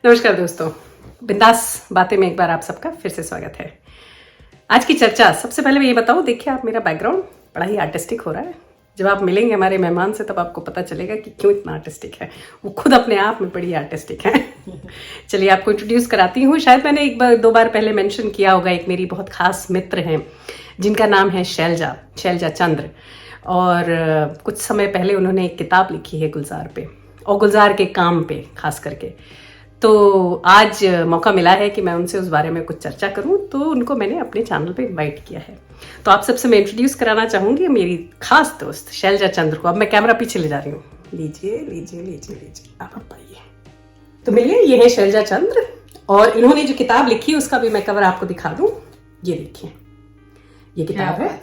नमस्कार दोस्तों, बिंदास बातें में एक बार आप सबका फिर से स्वागत है। आज की चर्चा, सबसे पहले मैं ये बताऊं, देखिए आप मेरा बैकग्राउंड बड़ा ही आर्टिस्टिक हो रहा है। जब आप मिलेंगे हमारे मेहमान से तब आपको पता चलेगा कि क्यों इतना आर्टिस्टिक है। वो खुद अपने आप में बड़ी आर्टिस्टिक है। चलिए आपको इंट्रोड्यूस कराती हूँ। शायद मैंने एक बार दो बार पहले मेंशन किया होगा, एक मेरी बहुत खास मित्र हैं जिनका नाम है शैलजा चंद्र। और कुछ समय पहले उन्होंने एक किताब लिखी है गुलजार पे, और गुलजार के काम पे खास करके। तो आज मौका मिला है कि मैं उनसे उस बारे में कुछ चर्चा करूं, तो उनको मैंने अपने चैनल पे इनवाइट किया है। तो आप सबसे मैं इंट्रोड्यूस कराना चाहूंगी मेरी खास दोस्त शैलजा चंद्र को। अब मैं कैमरा पीछे ले जा रही हूँ। लीजिए आप आइए। तो मिलिए, ये है शैलजा चंद्र, और इन्होंने जो किताब लिखी है उसका भी मैं कवर आपको दिखा दूं। ये देखिए, ये किताब है,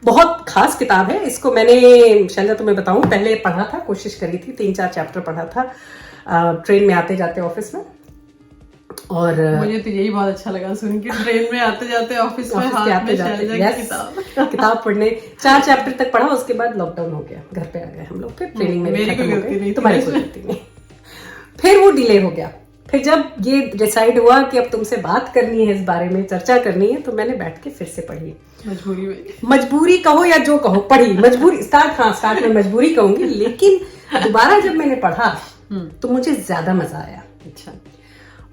बहुत खास किताब है। इसको मैंने, शैलजा तुम्हें बताऊं, पहले पढ़ा था, कोशिश करी थी, 3-4 चैप्टर पढ़ा था ट्रेन में आते जाते ऑफिस में। और मुझे तो यही बहुत अच्छा लगा सुन के, ट्रेन में आते जाते ऑफिस में हाथ में शैलजा की किताब पढ़ने 4 चैप्टर तक पढ़ा। उसके बाद लॉकडाउन हो गया, घर पे आ गए हम लोग। फिर ट्रेनिंग में मेरी कोई गलती नहीं, तुम्हारी कोई गलती नहीं। फिर वो डिले हो गया। फिर जब ये डिसाइड हुआ कि अब तुमसे बात करनी है, इस बारे में चर्चा करनी है, तो मैंने बैठ के फिर से पढ़ी। मजबूरी कहो या जो कहो, पढ़ी। मजबूरी स्टार्ट में मजबूरी कहूंगी, लेकिन दोबारा जब मैंने पढ़ा तो मुझे ज्यादा मजा आया। अच्छा।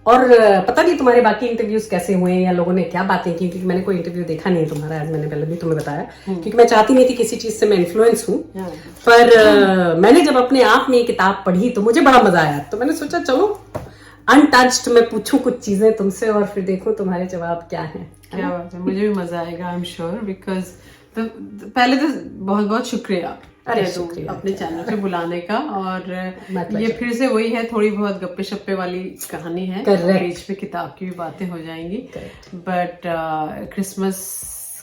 और पता नहीं तुम्हारे बाकी इंटरव्यूज कैसे हुए या लोगों ने क्या बातें की, क्योंकि मैंने कोई इंटरव्यू देखा नहीं है तुम्हारा। आज मैंने पहले भी तुम्हें बताया, क्योंकि मैं चाहती नहीं थी किसी चीज से मैं इन्फ्लुएंस हूँ। पर मैंने जब अपने आप में ये किताब पढ़ी तो मुझे बड़ा मजा आया। तो मैंने सोचा चलो अनटच्ड मैं पूछूं कुछ चीजें तुमसे, और फिर देखो तुम्हारे जवाब क्या है। क्या बात है, मुझे भी मजा आएगा, आई एम श्योर। बिकॉज पहले तो बहुत बहुत शुक्रिया अपने चैनल पे बुलाने का। और ये फिर से वही है, थोड़ी बहुत गप्पे शप्पे वाली कहानी है, बीच पे किताब की भी बातें हो जाएंगी। बट क्रिसमस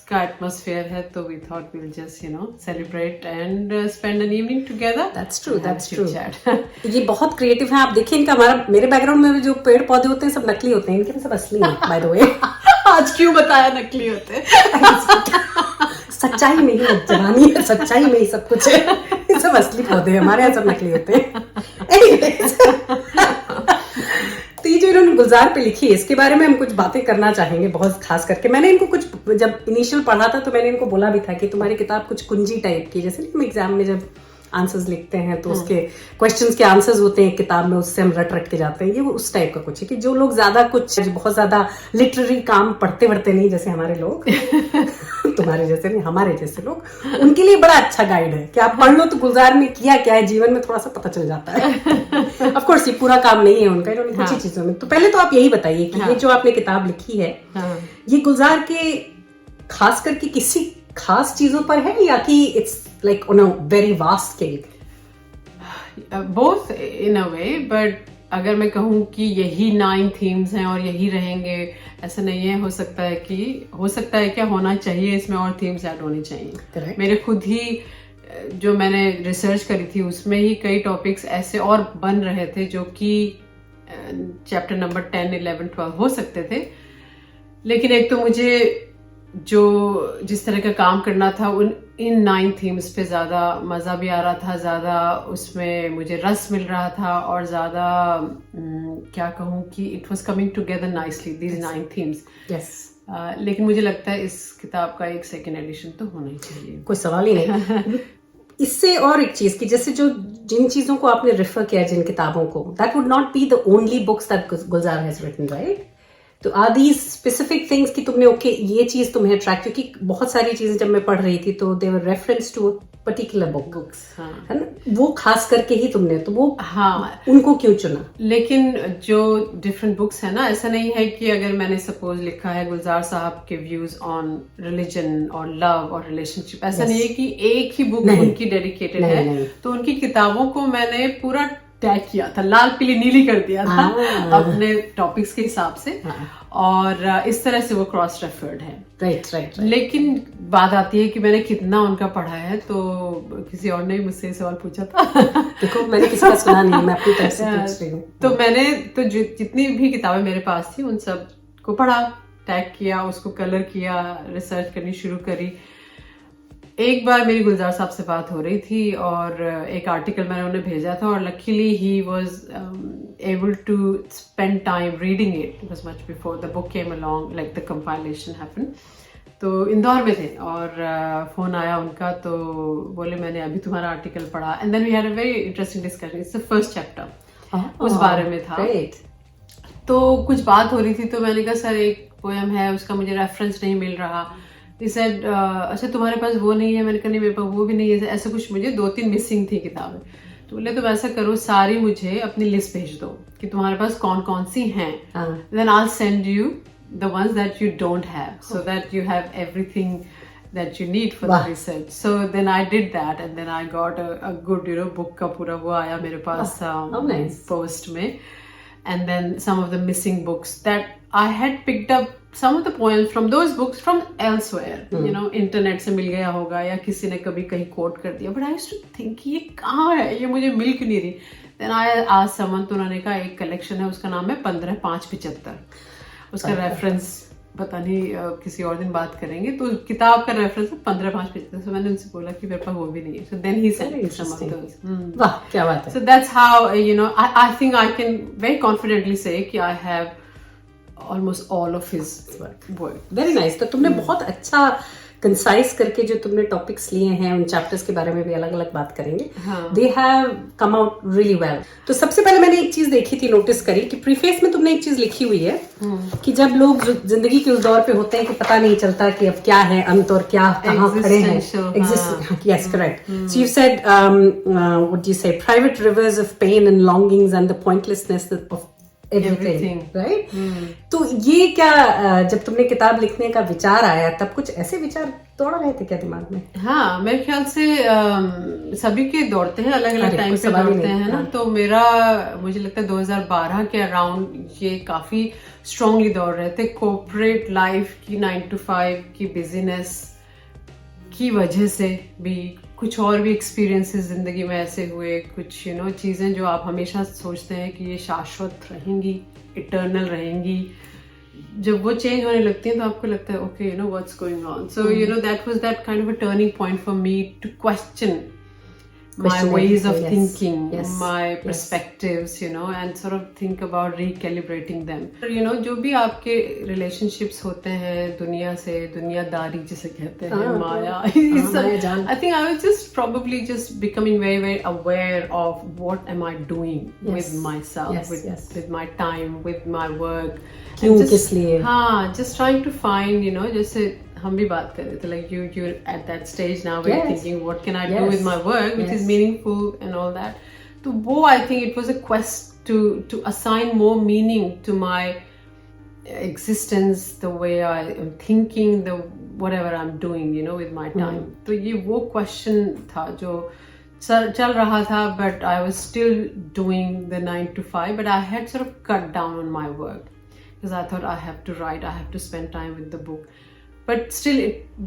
का एटमॉस्फेयर है, तो we thought we will just celebrate and spend an evening together. That's true. ये बहुत क्रिएटिव है। आप देखिए इनका, मेरे बैकग्राउंड में जो पेड़ पौधे होते हैं सब नकली होते हैं, इनके सब असली हैं बाय द वे। आज क्यों बताया नकली होते हैं? सच्चाई में ही जवानी है, सच्चाई में ही सब कुछ है। ये सब असली पौधे हैं, हमारे यहाँ सब नकली होते हैं। तो ये जो इन्होंने गुलजार पे लिखी है, इसके बारे में हम कुछ बातें करना चाहेंगे बहुत खास करके। मैंने इनको कुछ, जब इनिशियल पढ़ा था तो मैंने इनको बोला भी था कि तुम्हारी किताब कुछ कुंजी टाइप की, जैसे हम एग्जाम में जब आंसर्स लिखते हैं तो उसके क्वेश्चंस के आंसर्स होते हैं किताब में, उससे हम रट के जाते हैं। ये वो उस टाइप का कुछ है कि जो लोग ज्यादा कुछ बहुत ज्यादा लिटरेरी काम पढ़ते नहीं, जैसे हमारे लोग तुम्हारे जैसे नहीं, हमारे जैसे लोग, उनके लिए बड़ा अच्छा गाइड है कि आप पढ़ लो तो गुलजार में किया क्या है जीवन में, थोड़ा सा पता चल जाता है। ऑफ कोर्स ये पूरा काम नहीं है उनका, इन्होंने कुछ ही चीजों में। तो पहले तो आप यही बताइए कि ये जो आपने किताब लिखी है, ये गुलजार के खास करके किसी खास चीजों पर है, या कि it's like on a very vast scale? Both in a way, but अगर मैं कहूँ कि यही 9 थीम्स हैं और यही रहेंगे, ऐसा नहीं है। हो सकता है क्या होना चाहिए इसमें, और थीम्स ऐड होनी चाहिए। Correct. मेरे खुद ही जो मैंने रिसर्च करी थी उसमें ही कई टॉपिक्स ऐसे और बन रहे थे जो कि चैप्टर नंबर 10, 11, 12 हो सकते थे। लेकिन एक तो मुझे जो जिस तरह का काम करना था इन 9 थीम्स पे ज्यादा मजा भी आ रहा था, ज्यादा उसमें मुझे रस मिल रहा था, और ज्यादा क्या कहूँ कि it was coming together nicely these 9 themes. लेकिन मुझे लगता है इस किताब का एक सेकेंड एडिशन तो होना ही चाहिए, कोई सवाल ही नहीं। इससे और एक चीज की, जैसे जो जिन चीजों को आपने रेफर किया, जिन किताबों को, that would not be the only books that Gulzar has written, right? तो आर दीज स्पेसिफिक थिंग्स कि तुमने ये चीज तुम्हें अट्रैक्ट, क्योंकि बहुत सारी चीजें जब मैं पढ़ रही थी तो दे वर रेफरेंस टू पर्टिकुलर बुक्स, है ना, वो खास करके ही तुमने, तो वो उनको क्यों चुना? लेकिन जो डिफरेंट बुक्स है ना, ऐसा नहीं है कि अगर मैंने सपोज लिखा है गुलजार साहब के व्यूज ऑन रिलीजन और लव और रिलेशनशिप, ऐसा नहीं है कि एक ही बुक उनकी डेडिकेटेड है। तो उनकी किताबों को मैंने पूरा टैग किया था, लाल पीली नीली कर दिया था अपने टॉपिक्स के हिसाब से, और इस तरह से वो क्रॉस रेफर्ड है। राइट। लेकिन बात आती है कि मैंने कितना उनका पढ़ा है, तो किसी और ने मुझसे सवाल पूछा था। देखो मैंने किसी का सुना नहीं, मैं अपनी तरफ से पूछ रही हूँ। तो मैंने तो जितनी भी किताबें मेरे पास थी उन सब को पढ़ा, टैग किया, उसको कलर किया, रिसर्च करनी शुरू करी। एक बार मेरी गुलजार साहब से बात हो रही थी और एक आर्टिकल मैंने उन्हें भेजा था और लकीली ही was able to spend time reading it. It was much before the book came along, like the compilation happened. तो इंदौर में थे और फोन आया उनका, तो बोले मैंने अभी तुम्हारा आर्टिकल पढ़ा and then we had a very interesting discussion. It's the first chapter उस बारे में था। तो कुछ बात हो रही थी तो मैंने कहा सर एक पोएम है उसका मुझे रेफरेंस नहीं मिल रहा। He said, अच्छा तुम्हारे पास वो नहीं है? मैंने कहा नहीं मेरे पास वो भी नहीं है, ऐसा कुछ मुझे 2-3 मिसिंग थी किताबें। तो बोले तुम ऐसा करो सारी मुझे अपनी लिस्ट भेज दो कि तुम्हारे पास कौन कौन सी हैं, then I'll send you the ones that you don't have so that you have everything that you need for the research. So then I did that and then I got a good book का पूरा वो आया मेरे पास post में, and then some of the missing books that I had picked up some of the poems from those books from elsewhere. Internet से मिल गया होगा या किसी ने कभी कहीं कोट कर दिया, but I used to think ये कहाँ है, ये मुझे मिल क्यों नहीं रही। Then I asked someone, तो उन्होंने कहा एक कलेक्शन है उसका नाम है 15-5-75, उसका रेफरेंस पता नहीं किसी और दिन बात करेंगे। तो किताब का रेफरेंस है 15-5-75। तो मैंने उनसे बोला कि मेरे पास वो भी नहीं है। So then he said some of those. वाह क्या बात है। So that's how I think I can very confidently say कि I have almost all of his work. Very nice. तो तुमने बहुत अच्छा कंसाइज करके जो तुमने टॉपिक्स लिए हैं उन चैप्टर्स के बारे में भी अलग अलग बात करेंगे। They have come out really well. तो सबसे पहले मैंने एक चीज देखी थी, नोटिस करी कि प्रीफेस में तुमने एक चीज लिखी हुई है कि जब लोग जिंदगी के उस दौर पे होते हैं कि पता नहीं चलता कि अब क्या है अंत और क्या कहाँ खड़े हैं। Yes, correct. So you said what do you say, private rivers of pain and longings and the pointlessness of everything, right? तो ये क्या जब तुमने किताब लिखने का विचार आया तब कुछ ऐसे विचार दौड़ रहे थे क्या दिमाग में? हाँ, मेरे ख्याल से सभी के दौड़ते हैं, अलग अलग टाइम पे दौड़ते हैं ना। तो मेरा मुझे लगता है 2012 के अराउंड ये काफी स्ट्रांगली दौड़ रहे थे। कॉर्पोरेट लाइफ की 9 to 5 की बिजीनेस की वजह से भी, कुछ और भी एक्सपीरियंसेस जिंदगी में ऐसे हुए, कुछ चीजें जो आप हमेशा सोचते हैं कि ये शाश्वत रहेंगी, इटर्नल रहेंगी, जब वो चेंज होने लगती हैं तो आपको लगता है okay what's going on. So that was that kind of a turning point for me to question my ways of thinking, my perspectives, and sort of think about recalibrating them. जो भी आपके relationships होते हैं दुनिया से, दुनियादारी जिसे कहते हैं, माया, I think I was just probably just becoming very, very aware of what am I doing with myself, with my time, with my work. क्यों, किस लिए? हाँ, just trying to find, जैसे हम भी बात कर रहे थे, like you're at that stage now where you're thinking what can I do with my work which is meaningful and all that. So wo, I think it was a quest to assign more meaning to my existence, the way I am thinking, the whatever I'm doing with my time. तो ये वो question था जो चल रहा था, but I was still doing the 9 to 5, but I had sort of cut down on my work because I thought I have to write, I have to spend time with the book. But still,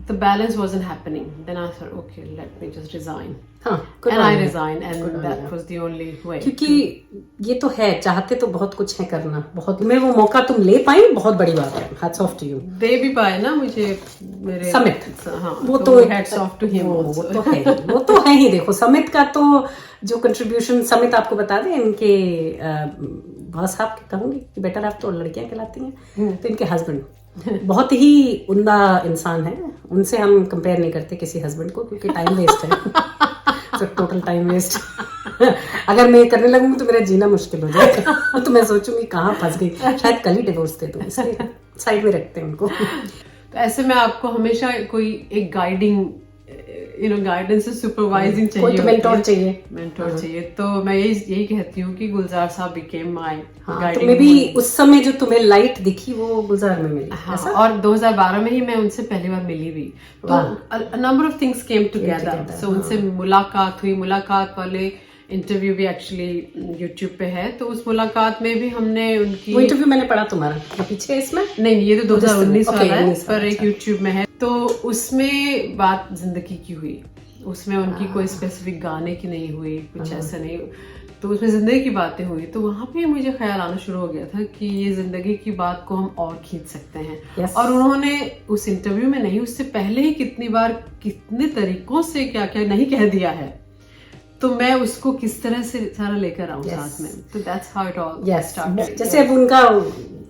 the balance wasn't happening. Then I thought, okay, let me just resign. And I resigned, and that was the only way. क्योंकि ये तो है, चाहते तो बहुत कुछ है करना, बहुत में वो मौका तुम ले पाई, बहुत बड़ी बात है। Hats off to you. दे भी पाए ना मुझे मेरे समित। हाँ, वो तो hats off to him. वो तो है ही। देखो समित का तो जो कंट्रीब्यूशन, समित आपको बता दें, इनके बॉस साहब कहूंगी कि बेटर आप तो लड़कियां कहलाती हैं, तो इनके हस्बैंड बहुत ही उम्दा इंसान है। उनसे हम कंपेयर नहीं करते किसी हस्बैंड को, क्योंकि टाइम वेस्ट है, टोटल टाइम वेस्ट। अगर मैं करने लगूंगी तो मेरा जीना मुश्किल हो जाएगा। तो मैं सोचूंगी कहाँ फंस गई, शायद कल ही डिवोर्स दे दूं, इसलिए साइड में रखते हैं उनको। तो ऐसे में आपको हमेशा कोई एक गाइडिंग गाइडेंस, सुपरवाइजिंग चाहिए, कोई तो मेंटोर चाहिए। तो मैं यही कहती हूँ कि गुलजार साहब बिकेम माय गाइडिंग। तुम्हें भी उस समय जो तुम्हें लाइट दिखी वो गुलजार में मिली। हाँ, और 2012 में ही मैं उनसे पहली बार मिली भी। तो number of things came together. So उनसे मुलाकात हुई, मुलाकात वाले इंटरव्यू भी एक्चुअली YouTube पे है। तो उस मुलाकात में भी हमने उनकी, वो इंटरव्यू मैंने पढ़ा तुम्हारा पीछे इसमें, नहीं ये तो 2019 वाला है, पर एक YouTube में है। तो उसमें बात जिंदगी की हुई, उसमें उनकी कोई स्पेसिफिक गाने की नहीं हुई, कुछ ऐसा नहीं। तो उसमें जिंदगी की बातें हुई, तो वहां पे मुझे ख्याल आना शुरू हो गया था कि ये जिंदगी की बात को हम और खींच सकते हैं। Yes. और उन्होंने उस इंटरव्यू में नहीं, उससे पहले ही कितनी बार कितने तरीकों से क्या क्या नहीं कह दिया है, तो मैं उसको किस तरह से सारा लेकर आऊं साथ में। तो that's how it all started. जैसे अब उनका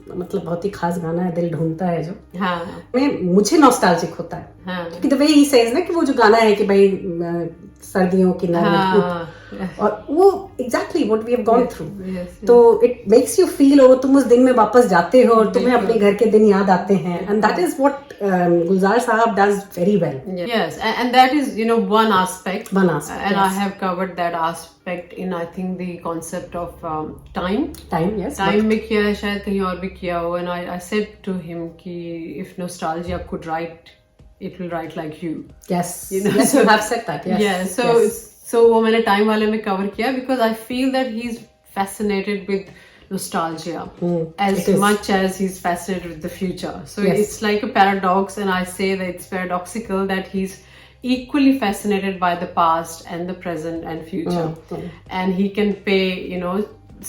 मतलब बहुत ही खास गाना है दिल ढूंढता है जो, हाँ मुझे नॉस्टैल्जिक होता है, हाँ क्योंकि द वे ही सेज ना कि वो जो गाना है कि भाई सर्दियों की नर्म और वो exactly what we have gone through, तो इट मेक्स यू फील हो तुम उस दिन में वापस जाते हो और तुम्हें अपने घर के दिन याद आते हैं, एंड दैट इज व्हाट गुलजार साहब does very well. Yes, and that is, you know, one aspect. One aspect, and yes. I have covered that aspect in, I think, the concept of time. Yes. Time में किया है, शायद कहीं और भी किया हो. And I said to him कि if nostalgia could write, it will write like you. Yes. You know, yes, you have said that. Yes. Yeah. So yes. so वो मैंने time वाले में cover किया because I feel that he's fascinated with nostalgia as much as he's fascinated with the future. So it's like a paradox, and I say that it's paradoxical that he's equally fascinated by the past and the present and future, and he can pay, you know,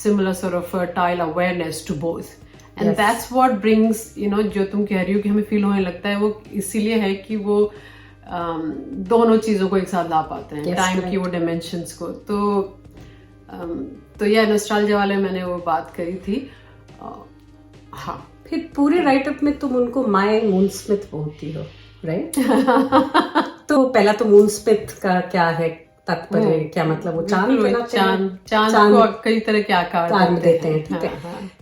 similar sort of fertile awareness to both. And that's what brings, you know, जो तुम कह रही हो कि हमें feel होने लगता है, वो इसीलिए है कि वो दोनों चीजों को एक साथ ला पाते हैं, टाइम की वो डिमेंशंस को. तो यह नॉस्टैल्जिया वाले मैंने वो बात करी थी. हाँ, फिर पूरे राइटअप में तुम उनको माय मून स्मिथ बोलती हो, राइट? तो पहला तो मून स्मिथ का क्या है तात्पर्य, क्या मतलब? वो चांद को कई तरह के आकार में देते हैं, ठीक है.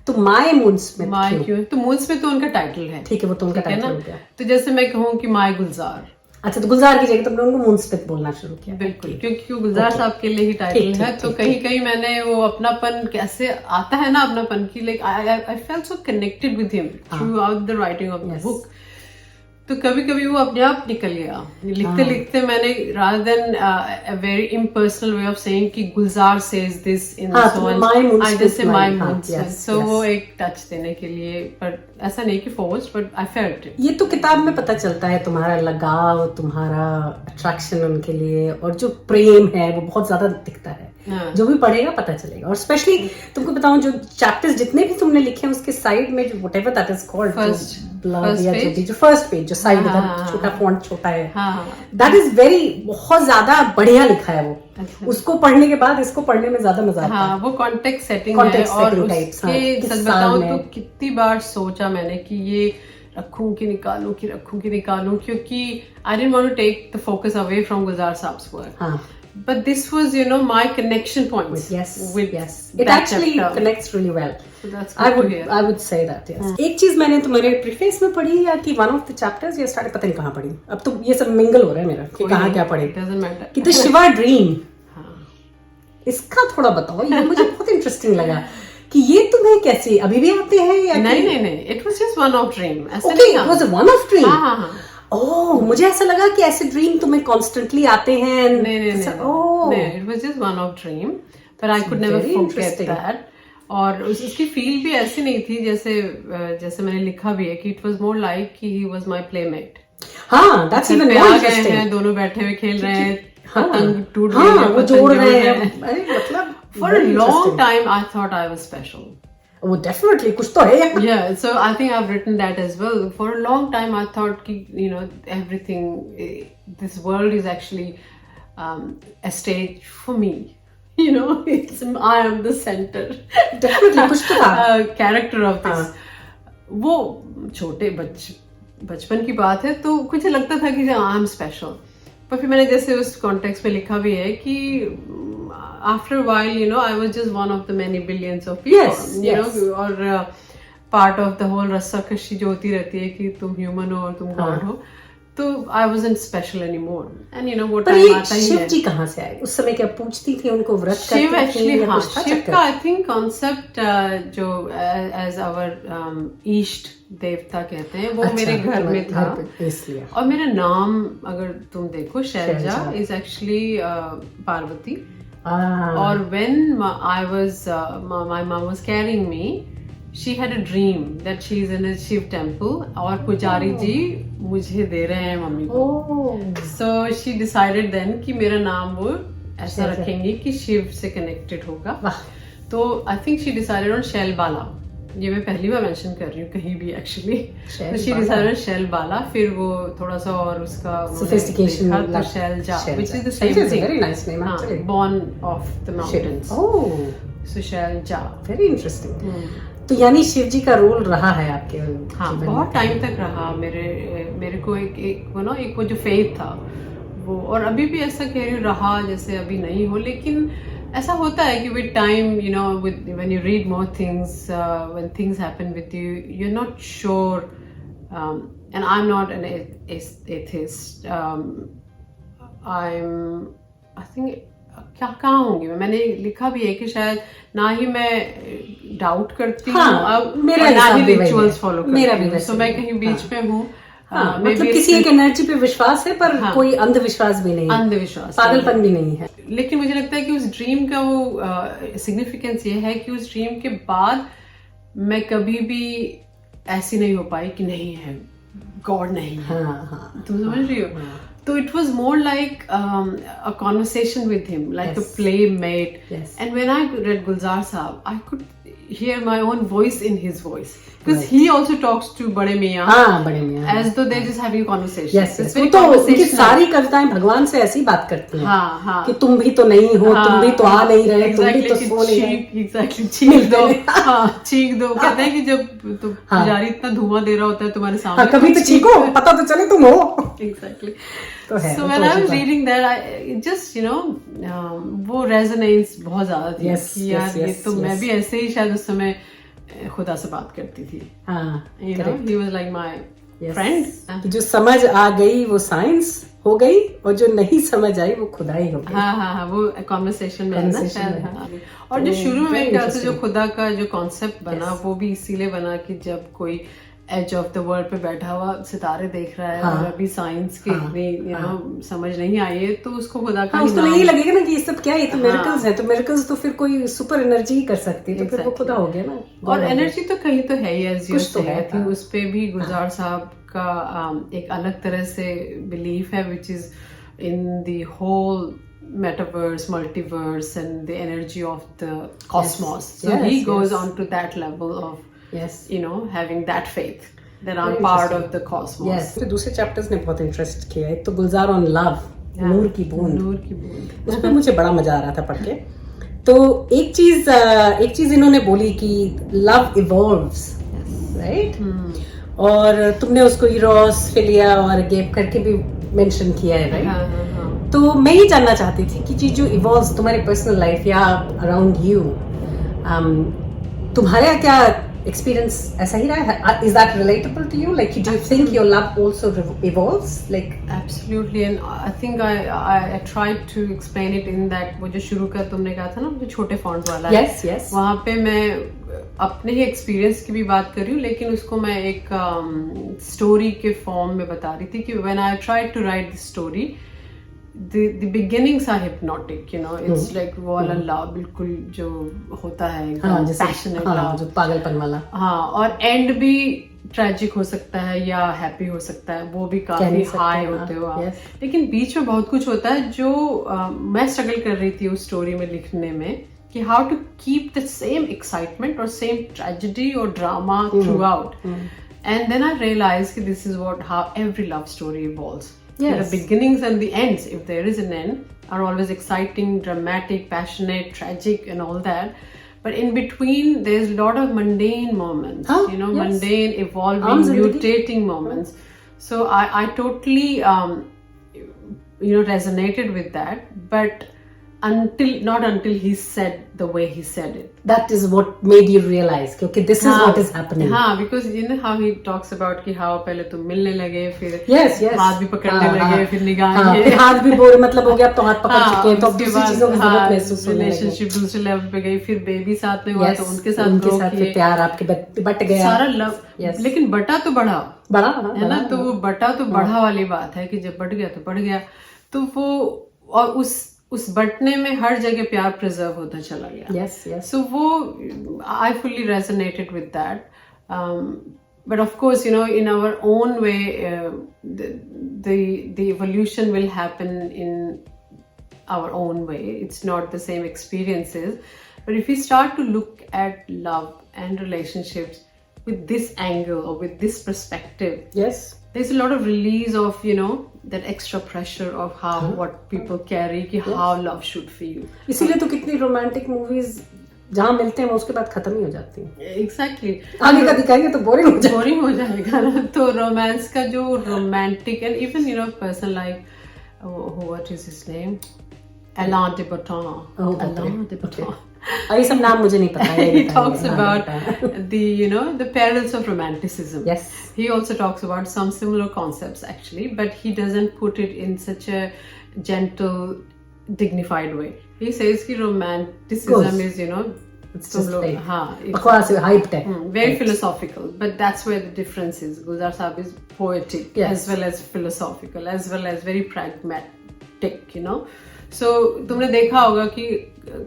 तो माय मून स्मिथ, माय क्यों? तो मून स्मिथ तो उनका टाइटल है, ठीक है, वो तो उनका टाइटल हो गया. तो जैसे मैं कहूँ कि माय गुलजार, अच्छा, तो गुलजार की जगह तुमने उनको मून स्मिथ बोलना शुरू किया. बिल्कुल, क्योंकि गुलजार साहब के लिए ही टाइटल है. तो कहीं कहीं मैंने वो अपनापन कैसे आता है ना, अपनापन की, like I felt so connected with him through out the writing of the book. तो कभी कभी वो अपने आप निकल गया. लिखते लिखते मैंने rather than a very impersonal way of saying कि गुलजार says this in so on, I just say my moon smith. So वो एक टच देने के लिए, पर ऐसा नहीं कि forced, but I felt it. ये तो किताब में पता चलता है तुम्हारा लगाव, तुम्हारा अट्रैक्शन उनके लिए, और जो प्रेम है वो बहुत ज्यादा दिखता है. जो भी पढ़ेगा पता चलेगा. और स्पेशली तुमको बताऊं, जो चैप्टर्स जितने भी तुमने लिखे हैं उसके साइड में जो व्हाटएवर दैट इज कॉल्ड जो फर्स्ट पेज, जो साइड का छोटा फॉन्ट छोटा है, दैट इज वेरी, बहुत ज्यादा बढ़िया लिखा है वो. उसको पढ़ने के बाद इसको पढ़ने में ज्यादा मजा आता है. वो कॉन्टेक्स्ट सेटिंग है. और उसके सच बताऊं तो कितनी बार सोचा मैंने कि ये रखूं कि निकालूं, क्योंकि I didn't want to take the focus away from Gulzar साहब्स work. But this was, you know, my connection point. Yes. It actually connects really well. So that's good to hear. I would say that, yes. एक चीज मैंने तुम्हारे preface में पढ़ी, या कि one of the chapters, या स्टार्ट पता नहीं कहाँ पढ़ी. अब तो ये सब मिंगल हो रहा है मेरा कि कहाँ क्या पढ़ी. Doesn't matter. कि the Shiva Dream. इसका थोड़ा बताओ, ये मुझे बहुत इंटरेस्टिंग लगा कि ये तुम्हें कैसे अभी भी आते हैं या नहीं. It was just one off dream. Okay, it was a one off dream. ओह, मुझे ऐसा लगा कि ऐसे ड्रीम तुम्हें कॉन्स्टेंटली आते हैं. नहीं, it was just one off dream, but I could never forget that. और उसकी फील भी ऐसी नहीं थी जैसे मैंने लिखा भी है कि it was more like कि he was my playmate. हाँ, that's even more interesting. हैं, दोनों बैठे हुए खेल रहे हैं, पतंग टूट रही है, वो जोड़ रहे हैं. मतलब for a long time I thought I was special. Oh, definitely, कुछ तो है. Yeah, so I think I've written that as well. For a long time, I thought, you know, everything, this world is actually a stage for me. You know, I am the center. Definitely, कुछ तो था. Character of this. वो छोटे बचपन की बात है, तो कुछ लगता था कि I am special. पर फिर मैंने जैसे उस कॉन्टेक्स्ट में लिखा भी है कि after a while, you know, I was just one of the many billions of people. You know, और part of the whole रस्साकशी जो होती रहती है कि तुम human हो और तुम God हो, तो I wasn't special anymore. And you know what time आता ही है. शिव जी कहाँ से आए? उस समय क्या पूछती थी उनको, व्रत करती थी? शिव actually, हाँ, शिव का I think concept जो as our ईष्ट देवता कहते हैं, वो मेरे घर में था. इसलिए. और मेरा नाम अगर तुम देखो, Selja is actually Parvati. Or when I was, my mom was carrying me, she had a dream that she's in a Shiv temple और पुजारी जी मुझे दे रहे हैं मम्मी को. So she decided then कि मेरा नाम वो ऐसा रखेंगी कि शिव से कनेक्टेड होगा। वाह। तो I think she decided on Shail Bala. ये मैं पहली बार मेंशन कर रही हूँ कहीं भी एक्चुअली। तो शी डिसाइडेड ऑन शैल बाला, फिर वो थोड़ा सा और उसका Sophistication तो Shailja, which is the same thing, very nice name actually, born of the mountains. Oh, so Shailja, very interesting. तो यानी शिव जी का रोल रहा है आपके हाँ, बहुत टाइम तक रहा। मेरे को एक वो जो फेथ था वो, और अभी भी ऐसा कह रही हूँ रहा, जैसे अभी नहीं हो, लेकिन ऐसा होता है कि with time, you know, when you read more things, when things happen with you, you are not sure, and I am not an atheist, I think क्या कहाँ होंगी मैंने लिखा भी है कि शायद ना ही मैं डाउट करती हूँ अब, मेरा ना ही रिचुअल्स फॉलो करती हूँ, तो मैं कहीं बीच पे हूँ। मतलब किसी एक एनर्जी पे विश्वास है, पर कोई अंधविश्वास भी नहीं, अंधविश्वास, पागलपन भी नहीं है। लेकिन मुझे लगता है कि उस ड्रीम का वो सिग्निफिकेंस ये है कि उस ड्रीम के बाद मैं कभी भी ऐसी नहीं हो पाई कि नहीं है, गॉड नहीं है। तुम समझ रही हो? So it was more like a conversation with him, like a playmate. Yes. And when I read Gulzar Saab, I could hear my own voice in his voice. Because he also talks to Bade Miyan. Bade Miyan. As though they're just having a conversation. Yes, yes. तो उनकी सारी कविताएं भगवान से ऐसी बात करती हैं। हाँ। कि तुम भी तो नहीं हो, तुम भी तो आ नहीं रहे, तुम भी तो सो नहीं रहे। Exactly. चीख दो। हाँ, चीख दो। कहते हैं कि जब तो पुजारी इतना धुआं दे रहा होता है तुम्हारे सामने, कभी तो चीखो, पता तो चले तुम हो। Exactly. So when I was reading that, I just, you know, वो resonance बहुत ज्यादा थी कि यार ये तो मैं भी ऐसे ही शायद उस समय खुदा से बात करती थी। You know, he was like my friend. जो समझ आ गई वो साइंस हो गई, और जो नहीं समझ आई वो खुदा ही हो गई। हाँ, वो कॉन्वर्सेशन में है ना शायद। और जो शुरू में मेरे ख्याल से जो खुदा का जो कॉन्सेप्ट बना, वो भी इसीलिए बना कि जब कोई एज ऑफ द वर्ल्ड पे बैठा हुआ सितारे देख रहा है और अभी साइंस की इतनी यू नो समझ नहीं आई है, तो उसको खुदा का उसको यही लगेगा ना कि ये सब क्या है, ये तो मिरेकल्स है, तो मिरेकल्स तो फिर कोई सुपर एनर्जी ही कर सकती है, तो फिर वो खुदा हो गया ना। और एनर्जी तो कहीं तो है ही, एज यू सेड थी, उस पे भी गुलजार साहब का एक अलग तरह से बिलीफ है, which is in the whole metaverse, multiverse, and the energy of the cosmos. So he goes on to that level of, you know, having that faith that I'm part of the cosmos. Yes. तो दूसरे chapters ने बहुत interest किया। एक तो गुलजार on love, नूर की बूंद, उस पर मुझे बड़ा मजा आ रहा था पढ़ के। तो एक चीज इन्होंने बोली कि लव इवॉल्व्स, राइट? और तुमने उसको इरोस, फिलिया और गेप करके भी मेंशन किया है, राइट? तो मैं ये जानना चाहती थी कि जो इवॉल्व्स तुम्हारी पर्सनल लाइफ या अराउंड यू, तुम्हारा क्या एक्सपीरियंस ऐसा ही रहा है? Is that relatable to you? Like, do you think your love also evolves? Like, absolutely, and I think I tried to explain it in that वो जो शुरू का तुमने कहा था ना, जो छोटे फॉन्ट वाला है, yes. वहाँ पे मैं अपने ही एक्सपीरियंस की भी बात कर रही हूँ, लेकिन उसको मैं एक स्टोरी के फॉर्म में बता रही थी कि when I tried to write the story, the beginnings are hypnotic, you know, it's like वो वाला love बिल्कुल जो होता है, passionate love, जो पागलपन वाला, और एंड भी ट्रेजिक हो सकता है या हैप्पी हो सकता है, वो भी काफी हाई होते हो आप, लेकिन बीच में बहुत कुछ होता है जो मैं स्ट्रगल कर रही थी उस स्टोरी में लिखने में, कि how to keep the same excitement और सेम ट्रेजेडी और drama throughout, and then I realise कि this is what how every love story evolves. The beginnings and the ends, if there is an end, are always exciting, dramatic, passionate, tragic, and all that. But in between, there's a lot of mundane moments, you know, mundane, evolving, mutating moments. So I totally, you know, resonated with that. But not until he said the way he said it. That is what made you realize कि okay, this is what is happening. हाँ, because you know how he talks about कि हाँ पहले तुम मिलने लगे, फिर yes. हाथ भी पकड़ने लगे, फिर निगाहें, फिर हाथ भी बोर, मतलब हो गया तो हाथ पकड़ चुके हैं, तो अब दूसरी चीजों की जरूरत महसूस होने लगी, रिलेशनशिप दूसरे लेवल पे गई, फिर बेबी साथ में हुआ तो उनके साथ फिर प्यार आपके बट गया, सारा लव, लेकिन बटा तो बढ़ा है ना, तो वो बटा तो बढ़ा वाली बात है कि जब बढ़ गया तो बढ़ गया, तो वो और उस बटने में हर जगह प्यार प्रिजर्व होता चला गया. So वो I fully resonated with that. But of course, you know, in our own way, the evolution will happen in our own way. It's not the same experiences. But if we start to look at love and relationships with this angle or with this perspective, yes, there's a lot of release of, you know, that extra pressure of how what people carry कि how love should feel. इसीलिए तो कितनी romantic movies जहाँ मिलते हैं वो उसके बाद खत्म ही हो जाती हैं. Exactly. आगे का दिखाएंगे तो बोरिंग हो जाएगा. बोरिंग हो जाएगा ना. तो रोमांस का जो romantic and even you know person like what is his name, Alain de Botton. Alain de Botton. ये सब नाम मुझे नहीं पता है. He talks about the, you know, the perils of romanticism. Yes. He also talks about some similar concepts actually, but he doesn't put it in such a gentle, dignified way. He says कि romanticism is, you know, It's just like it's बकवास है, hyped है. very philosophical, but that's where the difference is. Gulzar Saab is poetic, Yes. as well as philosophical, as well as very pragmatic, you know. So तुमने देखा होगा कि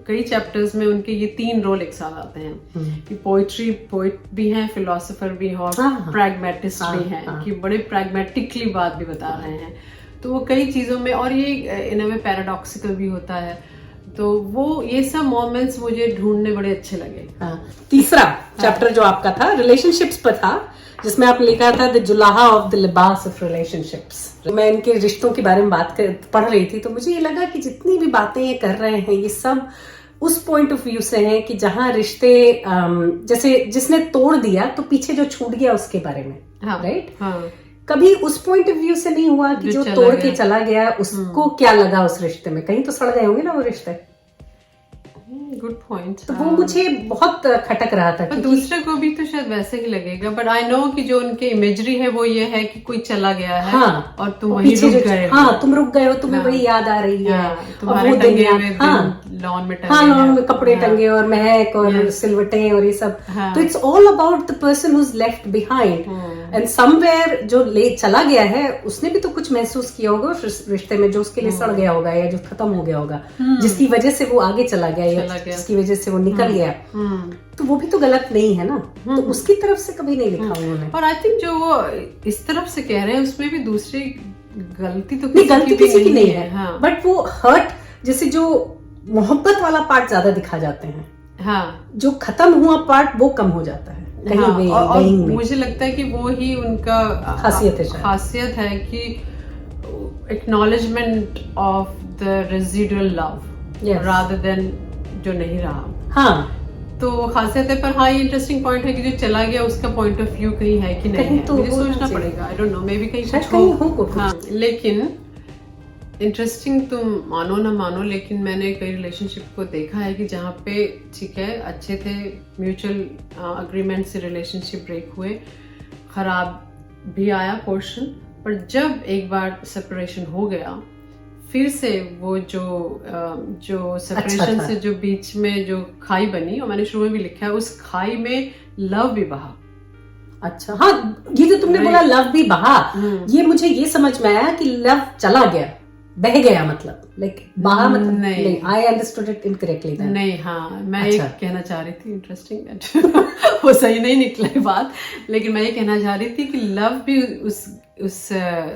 कई chapters में उनके ये 3 रोल एक साथ आते हैं कि पोइट भी हैं, फिलोसोफर भी हैं और प्रैग्मेटिस्ट भी हैं कि बड़े प्रैग्मेटिकली बात भी बता रहे हैं. तो वो कई चीजों में, और ये इन अ वे पैराडॉक्सिकल भी होता है. तो वो ये सब मोमेंट्स मुझे ढूंढने बड़े अच्छे लगे. तीसरा चैप्टर जो आपका था रिलेशनशिप्स पर था, जिसमें आपने लिखा था द जुलाहा ऑफ द लिबास ऑफ रिलेशनशिप्स. मैं इनके रिश्तों के बारे में पढ़ रही थी तो मुझे ये लगा कि जितनी भी बातें ये कर रहे हैं ये सब उस पॉइंट ऑफ व्यू से हैं कि जहां रिश्ते जैसे जिसने तोड़ दिया तो पीछे जो छूट गया उसके बारे में, राइट? कभी उस पॉइंट ऑफ व्यू से नहीं हुआ कि जो तोड़ के चला गया उसको क्या लगा उस रिश्ते में. कहीं तो सड़ गए होंगे ना वो रिश्ते. Good point. तो वो मुझे बहुत खटक रहा था. पर दूसरे को भी तो शायद वैसे ही लगेगा, बट आई नो कि जो उनके इमेजरी है वो ये है कि कोई चला गया है और तुम वहीं रुक गए. तुम रुक गए हो, तुम्हें वही याद आ रही है. तुम्हारे टंगे हुए लॉन में टंगे, लॉन में कपड़े टंगे और महक और सिलवटें और ये सब. तो it's all about the person who is left behind and somewhere. जो ले चला गया है उसने भी तो कुछ महसूस किया होगा उस रिश्ते में जो उसके लिए सड़ गया होगा या जो खत्म हो गया होगा, जिसकी वजह से वो आगे चला गया, जिसकी वजह से वो निकल गया. तो वो भी तो गलत नहीं है ना. तो उसकी तरफ से कभी नहीं लिखा उन्होंने. और आई थिंक जो वो इस तरफ से कह रहे हैं उसमें भी दूसरी गलती तो किसी की नहीं है. बट वो हर्ट जैसे जो मोहब्बत वाला पार्ट ज्यादा दिखा जाते हैं. जो खत्म हुआ पार्ट वो कम हो जाता है. और मुझे लगता है कि वो ही उनका खासियत है कि acknowledgement of the residual love rather than जो नहीं रहा. तो खासियत है. पर ये इंटरेस्टिंग पॉइंट है कि जो चला गया उसका पॉइंट ऑफ व्यू कहीं है कि नहीं है. तो मुझे सोचना पड़ेगा. आई डोंट नो, मे बी कहीं हो. लेकिन इंटरेस्टिंग तुम मानो ना मानो, लेकिन मैंने कई रिलेशनशिप को देखा है कि जहाँ पे ठीक है अच्छे थे, म्यूचुअल अग्रीमेंट से रिलेशनशिप ब्रेक हुए, खराब भी आया पोर्शन, पर जब एक बार सेपरेशन हो गया फिर से वो जो सेपरेशन से जो बीच में जो खाई बनी, और मैंने शुरू में भी लिखा है उस खाई में लव भी बहा. अच्छा, ये जो तुमने बोला लव भी बहा, ये मुझे ये समझ में आया कि लव चला गया, बह गया, मतलब लाइक बहा, मतलब नहीं. I understood it incorrectly. नहीं, मैं ये कहना चाह रही थी, इंटरेस्टिंग वो सही नहीं निकला बात, लेकिन मैं ये कहना चाह रही थी कि लव भी उस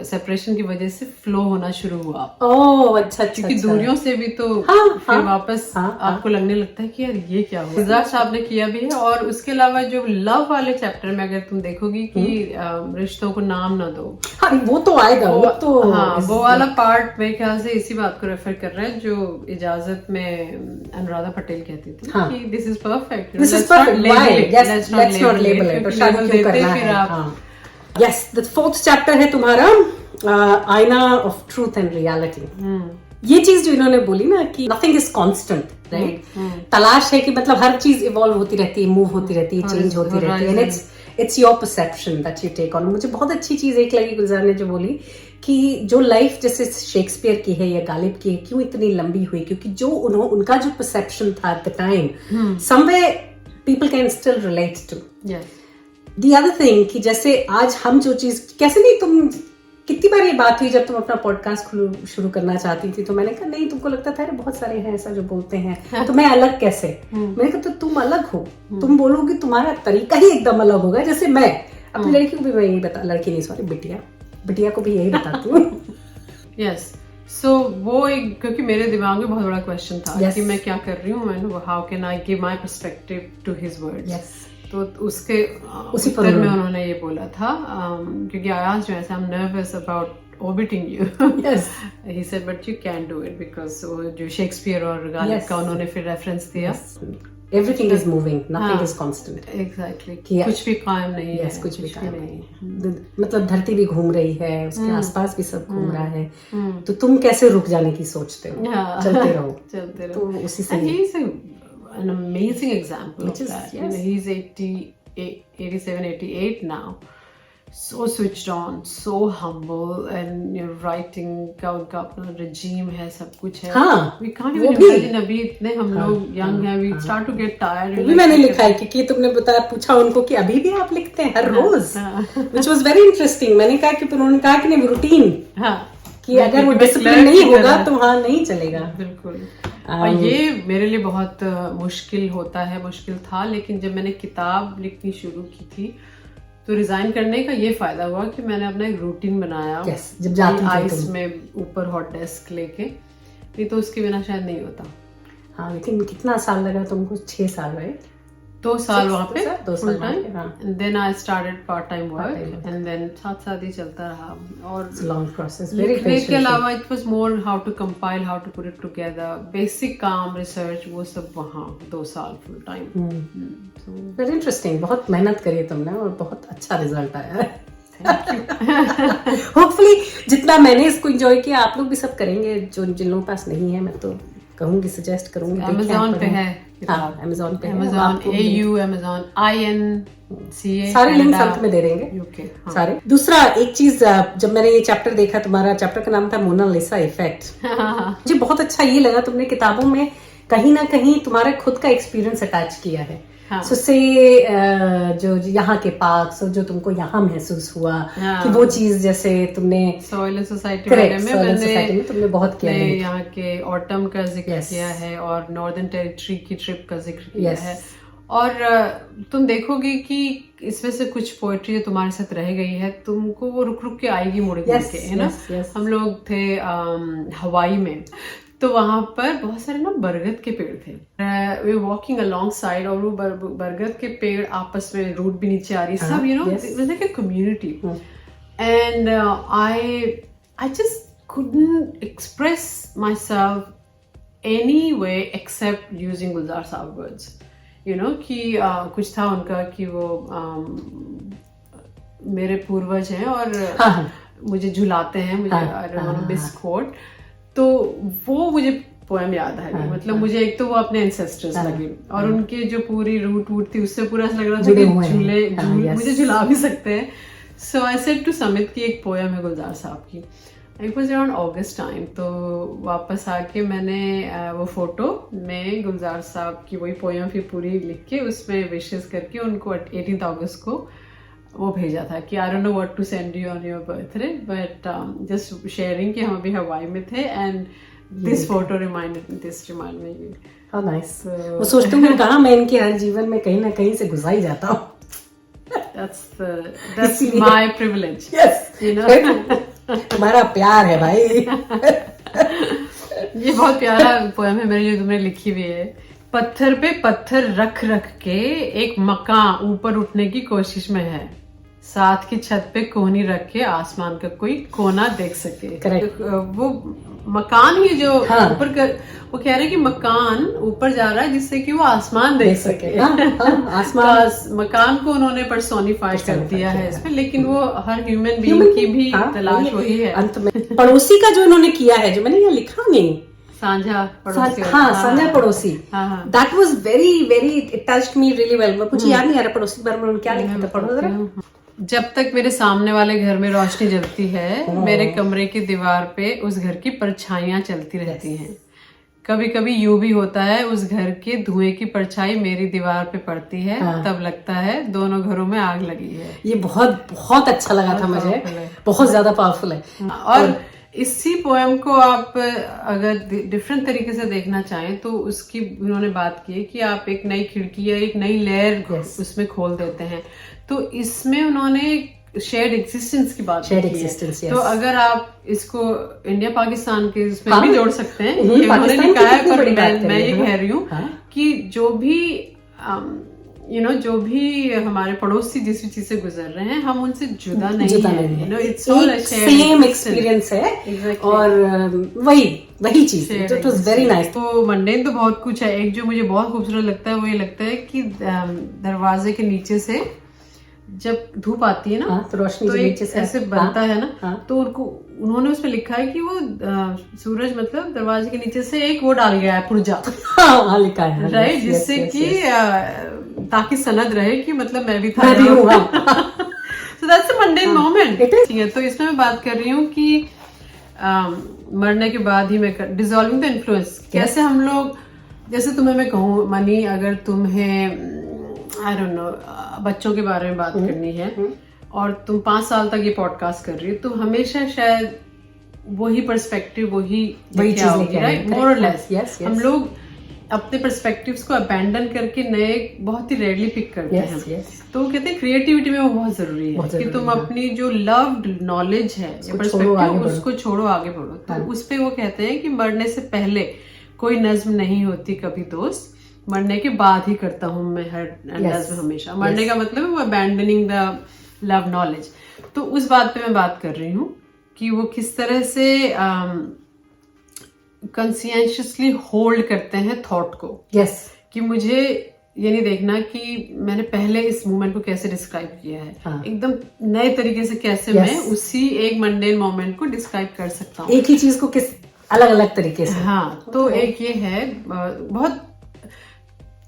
सेपरेशन की वजह से फ्लो होना शुरू हुआ. अच्छा. क्योंकि दूरियों से भी तो फिर वापस आपको लगने लगता है कि यार ये क्या हुआ. गुलजार साहब ने किया भी है. और उसके अलावा जो लव वाले चैप्टर में अगर तुम देखोगी कि रिश्तों को नाम ना दो, वो तो आएगा. वो वाला पार्ट मेरे ख्याल से इसी बात को रेफर कर रहा है जो इजाजत में अनुराधा पटेल कहती थी कि this is perfect, let's not label it, शादी क्यों करना है. Yes, the 4th chapter है तुम्हारा आईना ऑफ ट्रूथ एंड रियलिटी. ये चीज जो इन्होंने बोली ना कि nothing is constant, right? तलाश है कि मतलब हर चीज इवॉल्व होती रहती है, मूव होती रहती है, चेंज होती रहती है, and it's your perception that you take on. मुझे बहुत अच्छी चीज एक लगी गुलजार ने जो बोली कि जो लाइफ जैसे शेक्सपियर की है या गालिब की है क्यों इतनी लंबी हुई, क्योंकि जो उनका जो परसेप्शन था at the time somewhere people can still relate to. The other thing कि जैसे आज हम जो चीज कैसे नहीं, तुम कितनी बार ये बात हुई जब तुम अपना पॉडकास्ट शुरू करना चाहती थी तो मैंने कहा नहीं, तुमको लगता था बहुत सारे हैं ऐसा जो बोलते हैं तो मैं अलग कैसे. मैंने कहा तो तुम अलग हो, तुम बोलोगे, तुम्हारा तरीका ही एकदम अलग होगा. जैसे मैं अपनी लड़की को भी मैं यही बता, लड़की नहीं सॉरी बिटिया को भी यही बताती हूँ. यस. सो वो एक, क्योंकि मेरे दिमाग में बहुत बड़ा क्वेश्चन था Yes. कि मैं क्या कर रही हूँ, मैं how can I give my perspective to his words. Yes. तो उसके उसी पर उत्तर में उन्होंने- उन्होंने ये बोला था, क्योंकि आज जो है I am nervous about orbiting you. Yes. He said, but you can do it because वो जो शेक्सपियर और गालिब Yes. का उन्होंने फिर रेफरेंस दिया। Everything is moving, nothing हाँ. is constant. Exactly. कि- कुछ भी कायम नहीं Yes, है, कुछ भी कायम नहीं। मतलब धरती भी घूम रही है, उसके आसपास भी सब घूम रहा है, तो तुम कैसे रुक जाने की सोचते हो? हाँ. चलते रहो। चलते तो रहो। उसी And से he's an amazing example Which of is- that. yes. You know, he's 87, 88 now. So switched on, so humble, and you know, writing का उनका अपना regime है, सब कुछ है। हाँ, We can't वो even भी। imagine अभी इतने हम लोग young हैं, we start to get tired. वो भी मैंने लिखा है क्योंकि तुमने बताया, पूछा उनको कि अभी भी आप लिखते हैं हर रोज, which was very interesting. मैंने कहा कि उन्होंने कहा कि नहीं, रूटीन, हाँ, कि अगर वो मैं डिसिप्लिन clerk नहीं की होगा तरह- तो हाँ नहीं चलेगा। बिल्कुल। और ये मेरे लिए बहुत मुश्किल होता है, मुश्किल था, लेकिन जब मैंने किताब लिखनी शुरू की थी तो रिजाइन करने का ये फायदा हुआ कि मैंने अपना एक रूटीन बनाया। Yes, जब जाती थी आइस तुम। में ऊपर हॉट डेस्क लेके, नहीं तो उसके बिना शायद नहीं होता। हाँ, लेकिन कितना साल लगा तुमको? 6 साल, राइट? 2 साल वहाँ पे 2 साल फुल टाइम, हाँ। And then I started part time Part-time work, work. And then साथ साथ ही चलता रहा। और लॉन्ग प्रोसेस, वेरी लिखने के पेशेंट। अलावा it was more how to compile, how to put it together, basic काम, रिसर्च, वो सब वहाँ 2 साल फुल टाइम। Very interesting. बहुत मेहनत करी तुमने और बहुत अच्छा रिजल्ट आया है। होपफुली जितना मैंने इसको एंजॉय किया आप लोग भी सब करेंगे। जो जिन लोगों के पास नहीं है, मैं तो कहूंगी, सजेस्ट करूंगी। Amazon पे है, हाँ, Amazon पे है। Amazon आपको AU, Amazon INCA, सारे लिंक्स अंत में दे देंगे, UK। सारे। दूसरा एक चीज, जब मैंने ये चैप्टर देखा, तुम्हारा चैप्टर का नाम था मोनालिसा इफेक्ट, मुझे बहुत अच्छा ये लगा, तुमने किताबों में कहीं ना कहीं तुम्हारा खुद का एक्सपीरियंस अटैच किया है। हाँ। So से जो यहाँ के पार्क्स और जो तुमको यहाँ महसूस हुआ हाँ। कि वो चीज जैसे तुमने सॉइल एंड सोसाइटी Correct, में Soil and मैंने Society में तुमने बहुत किया मैंने है। यहाँ के ऑटम का जिक्र Yes. किया है और नॉर्दर्न टेरिटरी की ट्रिप का जिक्र किया Yes. है। और तुम देखोगे कि इसमें से कुछ पोएट्री जो तुम्हारे साथ रह गई है, तुमको वो रुक रुक के आएगी, मुड़ मुड़ Yes, के, है ना। yes, yes. हम लोग थे हवाई में, तो वहां पर बहुत सारे ना बरगद के पेड़ थे। वी वॉकिंग अलोंग साइड, और वो बरगद के पेड़ आपस में रूट भी नीचे आ रही है, सब, you know, yes. It was like a community. And I just couldn't express myself any way except using गुलजार साहब words, you know, कि कुछ था उनका कि वो मेरे पूर्वज हैं और मुझे झुलाते हैं, मुझे misquote, तो वो मुझे पोएम याद आ गई। मतलब मुझे एक तो वो अपने एंसेस्टर्स लगे और उनके जो पूरी रूट वूट थी, उससे पूरा ऐसा लग रहा था कि मुझे झुला भी सकते हैं। सो आई सेड टू समित की एक पोएम है गुलजार साहब की, it was around August time. तो वापस आके मैंने वो फोटो में गुलजार साहब की वही पोएम फिर पूरी लिख के उसमें विशेस करके उनको 18 अगस्त को वो भेजा था कि I don't know what to send you on your birthday, but just sharing कि हम अभी हवाई में थे and this photo remind me you. How nice. वो सोचती हूँ कहाँ मैं इनके हर जीवन में कहीं ना कहीं से गुजर ही जाता हूँ। That's my privilege. Yes, you know. तुम्हारा प्यार है भाई। ये बहुत प्यारा पोएम है मेरी जो तुमने लिखी हुई है। पत्थर पे पत्थर रख रख के एक मकान ऊपर उठने की कोशिश में है, साथ की छत पे कोहनी रख के आसमान का कोई कोना देख सके। Correct. वो मकान ही जो हाँ. ऊपर वो कह रहे हैं कि मकान ऊपर जा रहा है जिससे कि वो आसमान देख सके। आसमान मकान को उन्होंने पर्सोनिफाई कर दिया है इसमें, लेकिन वो हर ह्यूमन बीइंग की भी तलाश वही है। अंत में पड़ोसी का जो इन्होंने किया है, जो मैंने यहाँ लिखा नहीं, साझा पड़ोसी। हाँ, साझा पड़ोसी। हाँ। That was very very, it touched me really well. मुझे याद नहीं आ रहा पड़ोसी के बारे में उन्होंने क्या लिखा था, पढ़ो जरा। जब तक मेरे सामने वाले घर में रोशनी जलती है, मेरे कमरे की दीवार पे उस घर की परछाइयां चलती रहती हैं। कभी कभी यूं भी होता है, उस घर के धुएं की परछाई मेरी दीवार पे पड़ती है, तब लगता है दोनों घरों में आग लगी है। ये बहुत बहुत अच्छा लगा था मुझे, बहुत ज्यादा पावरफुल है। और इसी पोएम को आप अगर डिफरेंट तरीके से देखना चाहें तो उसकी उन्होंने बात की है कि आप एक नई खिड़की या एक नई लेयर उसमें खोल देते हैं। तो इसमें उन्होंने शेयर्ड एग्जिस्टेंस की बात Shared की है। existence, yes. तो अगर आप इसको इंडिया पाकिस्तान के इसमें हाँ, भी जोड़ सकते हैं, उन्होंने ये उन्होंने पाकिस्तान की लिखा है, कितनी पर बड़ी बात मैं करी ये है, कह रही हूँ हाँ। कि जो भी जो भी हमारे पड़ोसी जिस भी चीज से गुजर रहे हैं, हम उनसे जुदा नहीं है। एक सेम एक्सपीरियंस है। Exactly. और वही चीज इट वाज वेरी नाइस। तो मंडेन तो बहुत कुछ है। एक जो मुझे बहुत खूबसूरत लगता है वो ये लगता है कि दरवाजे के नीचे से जब धूप आती है ना, हाँ, तो रोशनी तो जो एक नीचे से ऐसे बनता है ना, हाँ। तो उन्होंने उसमें लिखा है कि वो सूरज मतलब दरवाजे के नीचे से एक वो डाल गया है पुर्जा, हाँ, लिखा है, राइट, जिससे कि ताकि सनद रहे कि मतलब मैं भी था। मैं भी हूँ, So that's a mundane moment। ठीक है, तो इसमें मैं बात कर रही हूँ कि मरने के बाद ही मैं डिसॉल्विंग द इन्फ्लुएंस, कैसे हम लोग, जैसे तुम्हें मैं कहूँ मनी, अगर तुम्हें आई डोंट नो बच्चों के बारे में बात करनी है और तुम 5 साल तक ये पॉडकास्ट कर रही हो, तो हमेशा शायद वही पर्सपेक्टिव वही चीज लेके राइट, मोर और लेस। yes. हम लोग अपने पर्सपेक्टिव्स को अबैंडन करके नए बहुत ही रेयरली पिक करते हैं। तो वो कहते हैं क्रिएटिविटी में वो बहुत जरूरी है कि तुम अपनी जो लव्ड नॉलेज है या पर्सपेक्टिव उसको छोड़ो, आगे बढ़ो। तो उस पे वो कहते हैं कि मरने से पहले कोई नज्म नहीं होती कभी दोस्त, मरने के बाद ही करता हूँ मैं हर नज्म हमेशा। मरने का मतलब है वो अबैंडनिंग द लव नॉलेज। तो उस बात पे मैं बात कर रही हूँ कि वो किस तरह से कंसियंशियसली होल्ड करते हैं थॉट को। यस, कि मुझे ये नहीं देखना कि मैंने पहले इस मूवमेंट को कैसे डिस्क्राइब किया है, हाँ। एकदम नए तरीके से कैसे मैं उसी एक मंडेन मोमेंट को डिस्क्राइब कर सकता हूँ, एक ही चीज को किस अलग अलग तरीके से। हाँ, तो एक ये है, बहुत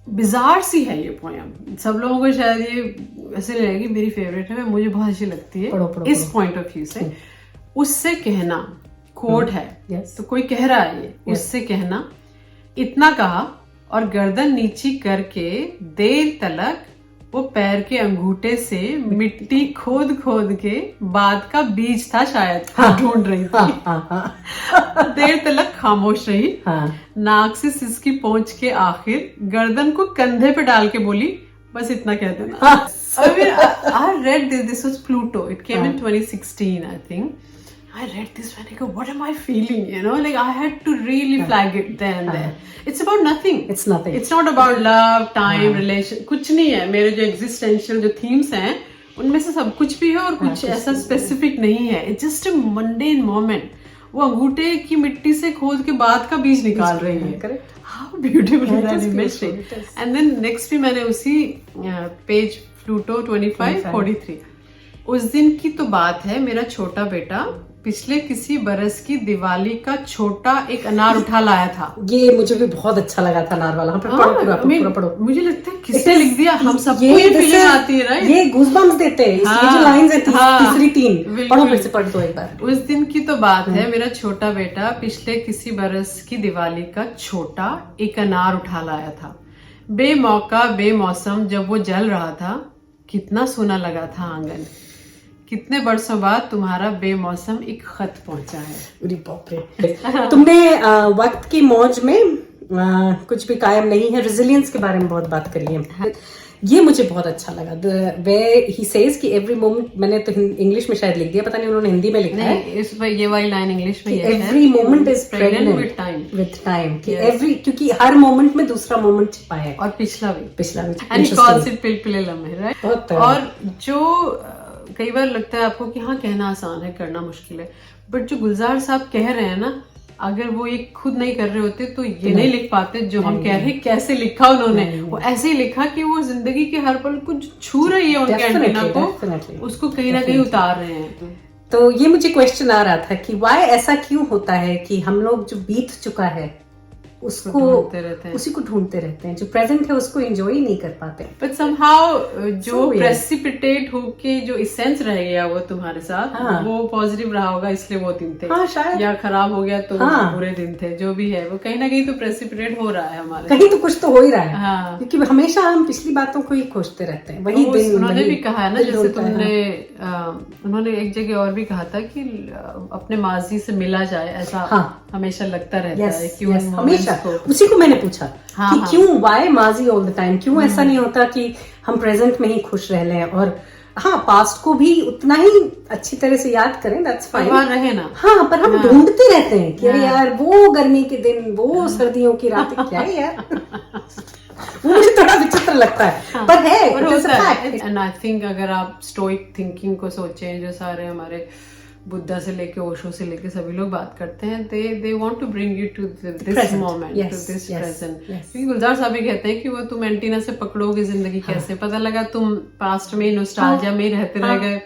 बिजार सी है ये पोयम। सब लोगों को शायद ये ऐसे लगेगी मेरी फेवरेट है, मुझे बहुत अच्छी लगती है इस पॉइंट ऑफ व्यू से। उससे कहना कोड है, तो कोई कह रहा है ये, उससे कहना इतना कहा और गर्दन नीची करके देर तलक वो पैर के अंगूठे से मिट्टी खोद खोद के बाद का बीज था शायद, ढूंढ रही थी। देर तलक खामोश रही, नाक से सिसकी पहुंच के आखिर गर्दन को कंधे पे डाल के बोली बस इतना कह देना। I read this was Pluto. It came in 2016, I think. I read this when I go, what am I feeling? Like I had to really flag it there and there. It's about nothing. It's nothing. It's not about love, time, relation. कुछ नहीं है। मेरे जो existential जो themes हैं, उनमें से सब कुछ भी है और कुछ ऐसा specific नहीं है। It's just a mundane moment. वो अंगूठे की मिट्टी से खोद के बाद का बीज निकाल रही है। Correct. How beautiful is that imagery? And then next भी मैंने उसी page Pluto 2543 उस दिन की तो बात है, मेरा छोटा बेटा पिछले किसी बरस की दिवाली का छोटा एक अनार उठा लाया था। ये मुझे भी बहुत अच्छा लगा था, अनार वाला। पूरा पढ़ो। मुझे लगता है किसने लिख दिया, हम सबको ये फीलिंग आती है, राइट? ये गूज़बम्प्स देते हैं। ये जो लाइंस है तीसरी 3 पढ़ो, फिर से पढ़ दो एक बार। उस दिन की तो बात है, मेरा छोटा बेटा पिछले किसी बरस की दिवाली का छोटा एक अनार उठा लाया था। बेमौका बेमौसम जब वो जल रहा था, कितना सोना लगा था आंगन। कितने बरसों बाद तुम्हारा बेमौसम एक खत पहुंचा है। अरे बाप रे। तुमने वक्त की मौज में कुछ भी कायम नहीं है, रेजिलियंस के बारे में बहुत बात करी है। ये मुझे बहुत अच्छा लगा। वे ही सेज कि एवरी मोमेंट, मैंने तो इंग्लिश में शायद लिख दिया, पता नहीं उन्होंने हिंदी में लिखा है। इस पर ये वाली लाइन इंग्लिश में है, every moment is pregnant with time. कि एवरी, क्योंकि हर मोमेंट में दूसरा मोमेंट छिपा है, और पिछला भी एंड ही कॉल्स इट पिलपिले लम्हे, राइट? और जो कई बार लगता है आपको कि हाँ कहना आसान है, करना मुश्किल है, बट जो गुलजार साहब कह रहे हैं ना, अगर वो ये खुद नहीं कर रहे होते तो ये नहीं लिख पाते जो हम कह रहे हैं। कैसे लिखा उन्होंने, वो ऐसे ही लिखा कि वो जिंदगी के हर पल को छू रही है उनके एंटीना को, उसको कहीं ना कहीं उतार रहे हैं। तो ये मुझे क्वेश्चन आ रहा था कि वाई ऐसा क्यों होता है कि हम लोग जो बीत चुका है उसको उसी को ढूंढते रहते हैं, जो प्रेजेंट है उसको एंजॉय नहीं कर पाते। बट समहाउ जो प्रेसिपिटेट होके जो इसेंस रह गया वो तुम्हारे साथ, वो पॉजिटिव रहा होगा, इसलिए वो दिन थे। शायद, या खराब हो गया तो बुरे दिन थे, जो भी है वो कहीं ना कहीं तो प्रेसिपिटेट हो रहा है हमारे, कहीं तो कुछ तो हो ही रहा है। क्योंकि हमेशा हम पिछली बातों को ही खोजते रहते हैं। वही दिन उन्होंने भी कहा है ना, जैसे तुमने उन्होंने एक जगह और भी कहा था कि अपने माजी से मिला जाए, ऐसा हमेशा लगता रहता है। क्यों हमेशा, उसी को मैंने पूछा कि क्यों, वाई माजी ऑल द टाइम, क्यों ऐसा नहीं होता कि हम प्रेजेंट में ही खुश रह लें और हाँ पास्ट को भी उतना ही अच्छी तरह से याद करें, दैट्स फाइन, वहाँ रहे ना। हाँ पर हम ढूंढते रहते हैं कि अरे यार वो गर्मी के दिन, वो सर्दियों की रातें, क्या है यार वो मुझे थोड़ा विचित्र लगता है, पर है, पर it is a होता है। fact. एंड आई थिंक अगर आप स्टोइक थिंकिंग को सोचें, जो सारे हमारे बुद्धा से लेके ओशो से लेके सभी लोग बात करते हैं, they want to bring you to this present. Moment, Yes, to this yes, present. yes. क्योंकि गुलजार साहब भी कहते हैं कि वो तुम एंटीना से पकड़ोगे जिंदगी कैसे, पता लगा तुम पास्ट में नॉस्टैल्जिया में ही रहते रह गए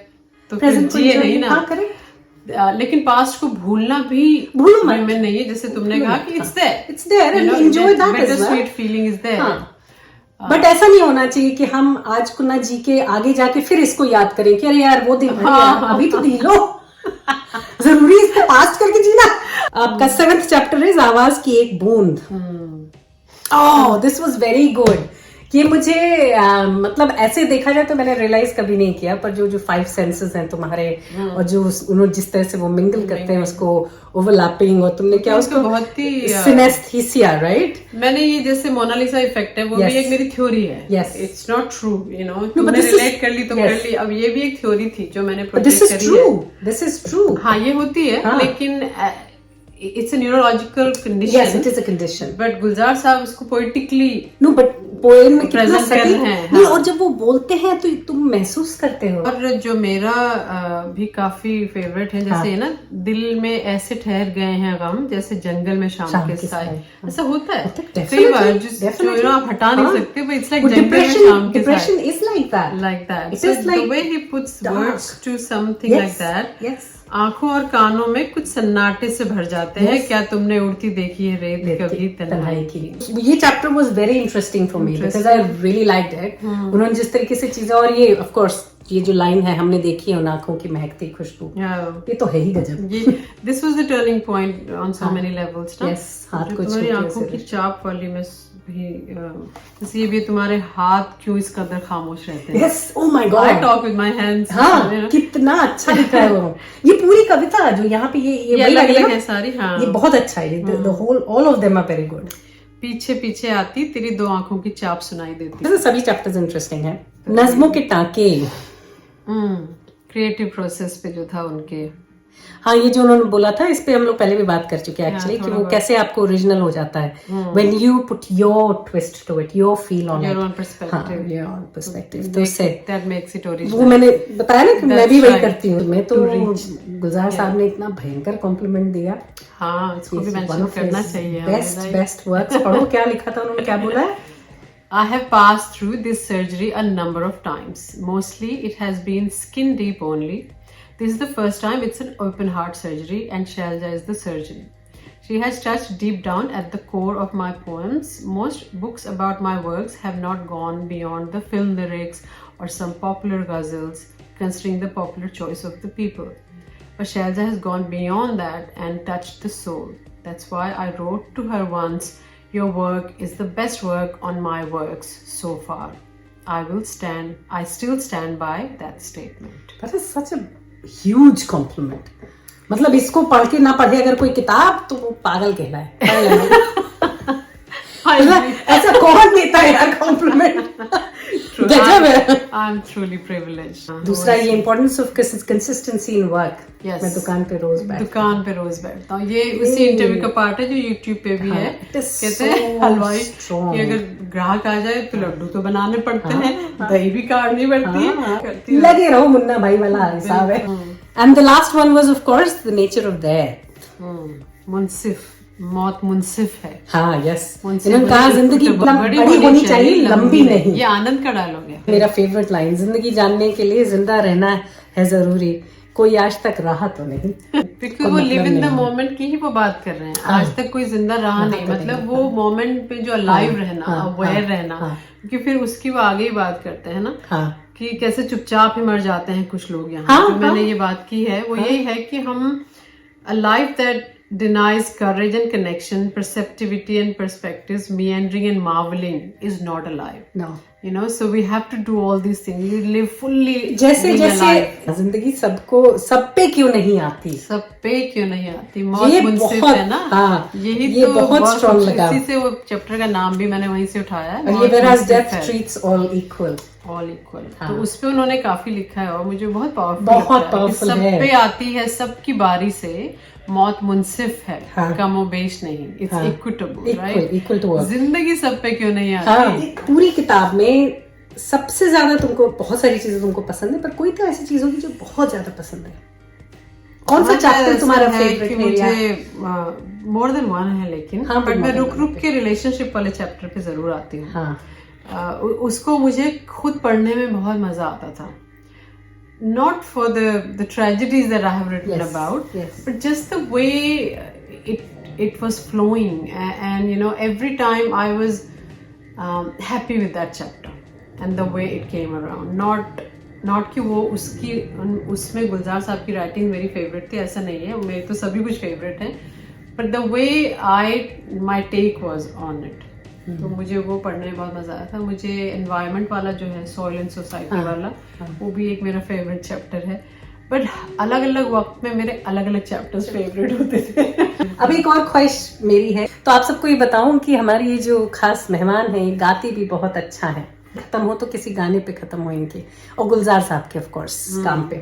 तो फिर Present को जिए enjoy- नहीं ना। हाँ, correct. लेकिन पास्ट को भूलना भी भूलो मत। में नहीं है, जैसे तुमने कहा कि it's there, It's there and enjoy that as well. Sweet feeling is there. But ऐसा नहीं होना चाहिए कि हम आज को ना जी के आगे जाके फिर इसको याद करें कि अरे यार वो दिन है यार, अभी तो जी लो जरूरी इसको पास्ट करके जीना। आपका 7th चैप्टर है आवाज की एक बूंद। Oh this was very good. ये मुझे मतलब ऐसे देखा जाए तो मैंने रियलाइज कभी नहीं किया, पर जो 5 सेंसेस हैं तुम्हारे और जो उन्होंने जिस तरह से वो मिंगल करते हैं उसको ओवरलैपिंग, और तुमने क्या उसको बहुत ही सिनेस्थीसिया, राइट? मैंने ये जैसे मोनालिसा इफेक्ट है वो Yes. भी एक मेरी थ्योरी है। Yes. It's not true, you know, तुमने this is- रिलेट कर ली तो Yes. कर ली। अब ये भी एक थ्योरी थी जो मैंने दिस प्रोजेक्ट इज करी ट्रू, है। This is true. हाँ ये होती है, हाँ. लेकिन it's a neurological yes condition. It is a condition. But Gulzar साहब उसको पोइटिकली नो बट पोएम में कितना Present कर सटीक रहे हैं, नहीं, हाँ. और जब वो बोलते हैं तो तुम महसूस करते हो। और जो मेरा भी काफी फेवरेट है, जैसे है ना, दिल में ऐसे ठहर गए हैं गम जैसे जंगल में शाम के साए। हाँ. ऐसा होता है definitely, कई बार, जो definitely. ना आप हटा नहीं हाँ. सकते, but it's like वो जंगल में शाम के डिप्रेशन साए, is like that, like that. It So is like the way he puts dark. words to something like that, yes आंखों और कानों में कुछ सन्नाटे से भर जाते हैं। क्या तुमने उड़ती देखी है रेत कभी तन्हाई की? ये chapter was very interesting for me because I really liked it. उन्होंने जिस तरीके से चीजें, और ये ऑफ कोर्स ये जो लाइन है हमने देखी है उन आंखों की महकती खुशबू, ये तो है ही गजब। ये this was the turning point on so many levels ना। Yes, हाथ जो को तुम्हारी छू के आंखों की ऐसे- चाप वाली में भी जैसे ये भी तुम्हारे हाथ क्यों इस कदर खामोश रहते हैं। Yes oh my I God, talk with my hands. हाँ कितना अच्छा लिखा है वो। ये पूरी कविता जो यहाँ पे ये वही अलग लगी अलग ना? है सारी। हाँ, ये बहुत अच्छा है, the whole all of them are very good. पीछे पीछे आती तेरी 2 आंखों की चाप सुनाई देती। वैसे सभी चैप्टर्स इंटरेस्टिंग है। नज़्मों के टांके, क्रिएटिव प्रोसेस पे जो था उनके, हाँ ये जो उन्होंने बोला था इस पे हम लोग पहले भी बात कर चुके हैं एक्चुअली, कि थोड़ा वो बहुत। कैसे आपको ओरिजिनल हो जाता है when you put your twist to it, your feel on your it. Own हाँ पर्सपेक्टिव, योर ओन पर्सपेक्टिव। तो उससे दैट मेक्स इट ओरिजिनल। वो मैंने बताया ना कि मैं भी That's वही right. करती हूँ। मैं तो To reach. गुलजार साहब ने इतना भयंकर कॉम्प्लीमेंट दिया। हाँ, इसको भी मेंशन करना चाहिए। बेस्ट वर्क्स पढ़ो, क्या लिखा था उन्होंने, क्या बोला है? I have passed through this surgery a number of times. Mostly it has been skin deep only. This is the first time it's an open heart surgery and Shailja is the surgeon. She has touched deep down at the core of my poems. Most books about my works have not gone beyond the film lyrics or some popular ghazals, considering the popular choice of the people. But Shailja has gone beyond that and touched the soul. That's why I wrote to her once, your work is the best work on my works so far. I still stand by that statement. That is such a huge compliment. मतलब इसको पढ़ के ना पढ़े अगर कोई किताब तो वो पागल कहलाए। मतलब ऐसा कौन देता है यार कॉम्प्लीमेंट? गजब है। I'm truly privileged. दूसरा ये importance of consistency in work. Yes. मैं दुकान पे रोज बैठ दुकान पे रोज बैठता हूँ। ये उसी इंटरव्यू का पार्ट है जो YouTube पे भी है। it is कहते so हैं हलवाई strong. कि अगर ग्राहक आ जाए तो लड्डू तो बनाने पड़ते हैं, दही भी काटनी पड़ती है। करती हूँ। लगे रहो मुन्ना भाई वाला हिसाब है। And the last one was of course the nature of death. मुंसिफ, मौत मुंसिफ है। हाँ यस, मुंसिफ इन्होंने कहा जिंदगी बड़ी होनी चाहिए, लंबी नहीं। ये आनंद का डायलॉग है। मेरा फेवरेट लाइन, जिंदगी जानने के लिए जिंदा रहना है जरूरी, कोई आज तक रहा तो नहीं। क्योंकि वो लिव इन द मोमेंट की ही वो बात कर रहे हैं। आज तक कोई जिंदा रहा नहीं, मतलब वो मोमेंट पे जो अलाइव रहना, अवेयर रहना, क्योंकि फिर उसकी वो आगे ही बात करते हैं ना, कि कैसे चुपचाप ही मर जाते हैं कुछ लोग यहाँ। जो मैंने ये बात की है वो यही है कि हम a life that denies courage and connection, perceptivity and perspectives, meandering and marveling is not alive. No. you know, so we have to do all these things. You live fully, जैसे being जैसे alive. जिंदगी सब पे क्यों नहीं आती, सब पे क्यों नहीं आती, मौत ये मुनसिफ बहुत, है ना। हाँ, यही ये तो बहुत स्ट्रॉन्ग लगा। इसी से वो चैप्टर का नाम भी मैंने वहीं से उठाया है, और ये whereas death treats all equal, all equal. हाँ। तो उस पे उन्होंने काफी लिखा है और मुझे बहुत बहुत पावरफुल powerful है। सब पे आती है, सबकी बारी से। मौत मुनसिफ है, हाँ। कमोबेश नहीं, इट्स हाँ। Equitable, Equal, right. equal to all। जिंदगी सब पे क्यों नहीं आती। हाँ, पूरी किताब में सबसे ज्यादा तुमको बहुत सारी चीजें तुमको पसंद है, पर कोई तो ऐसी चीज होगी जो बहुत ज्यादा पसंद है। कौन सा चैप्टर तुम्हारा फेवरेट है? मुझे मोर देन वन है, लेकिन हाँ, बट मैं more than रुक के रिलेशनशिप वाले चैप्टर पे जरूर आती हूँ। हाँ, उसको मुझे खुद पढ़ने में बहुत मजा आता था। Not for the tragedies that I have written Yes, about, yes. but just the way it was flowing, and you know, every time I was happy with that chapter and the way it came around. Not कि वो उसमें गुलजार साहब की writing मेरी favourite थी, ऐसा नहीं है, मेरी तो सभी कुछ फेवरेट है, but the way my take was on it. तो मुझे वो पढ़ने में बहुत मजा आया था। मुझे एनवायरनमेंट वाला जो है, सॉइल एंड सोसाइटी वाला, वो भी एक मेरा फेवरेट चैप्टर है। बट अलग अलग वक्त में मेरे अलग अलग चैप्टर्स फेवरेट होते थे। अब एक और ख्वाहिश मेरी है, तो आप सबको ये बताऊं कि हमारी ये जो खास मेहमान है, गाती भी बहुत अच्छा है। खत्म हो तो किसी गाने पे खत्म हो इनके, और गुलजार साहब के ऑफ कोर्स काम पे।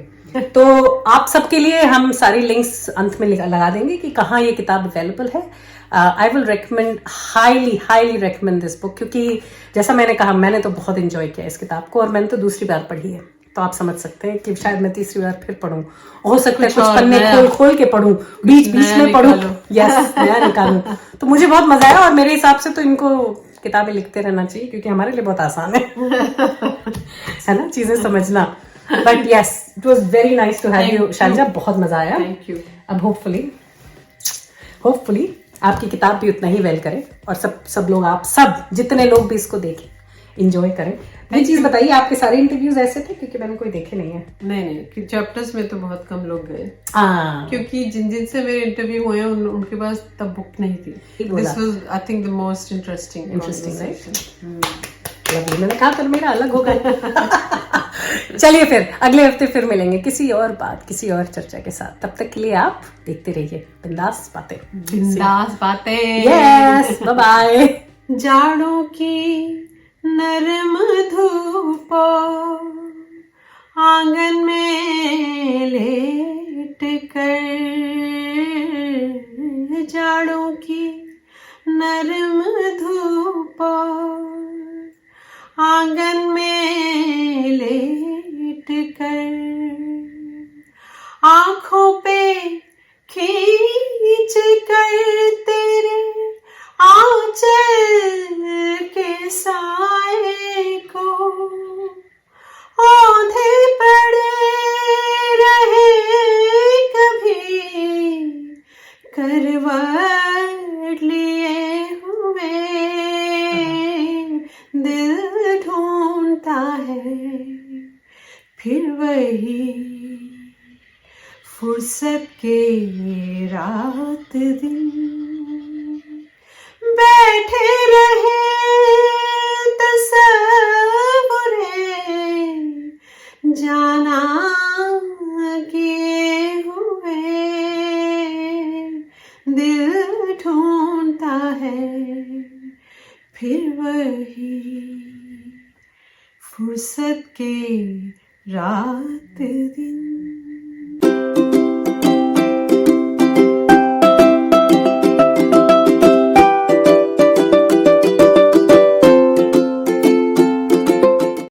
तो आप सबके लिए हम सारी लिंक्स अंत में लगा देंगे कि कहाँ ये किताब अवेलेबल है। I will recommend, highly recommend this book, क्योंकि जैसा मैंने कहा, मैंने तो बहुत इंजॉय किया इस किताब को, और मैंने तो दूसरी बार पढ़ी है, तो आप समझ सकते हैं कि शायद मैं तीसरी बार फिर पढ़ूं। हो सकता है कुछ पन्ने खोल के पढ़ूं, बीच में पढ़ूं, यस, नया निकालूं। तो मुझे बहुत मजा आया, और मेरे हिसाब से तो इनको किताबें लिखते रहना चाहिए, क्योंकि हमारे लिए बहुत आसान है ना, चीजें समझना। But yes, it was very nice to have you Shalija, बहुत मजा आया। Thank you. अब होपफुली आपकी किताब भी उतना ही वेल करे, और सब लोग, आप सब जितने लोग भी इसको देखें, इंजॉय करें। ये चीज बताइए, आपके सारे इंटरव्यूज ऐसे थे? क्योंकि मैंने कोई देखे नहीं है। नहीं, चैप्टर्स में तो बहुत कम लोग गए, क्योंकि जिन से मेरे इंटरव्यू हुए हैं उनके पास तब बुक नहीं थी। This was I think the most interesting lovely, मैंने कहा फिर मेरा अलग होगा। चलिए फिर अगले हफ्ते फिर मिलेंगे किसी और बात, किसी और चर्चा के साथ। तब तक के लिए आप देखते रहिए बिंदास बातें। Yes, bye bye. जाड़ों की नरम धूप आंगन में लेट कर, जाड़ों की नरम धूप आंगन में लेट कर, आंखों पे खींच कर तेरे आंचल के साए को औंधे पड़े रहे कभी करवट लिए हुए, दिल ढूंढता है फिर वही फुर्सत के रात दिन, बैठे रहे तसव्वुरे जाना किए हुए, दिल ढूंढता है फिर वही फुर्सत के रात दिन।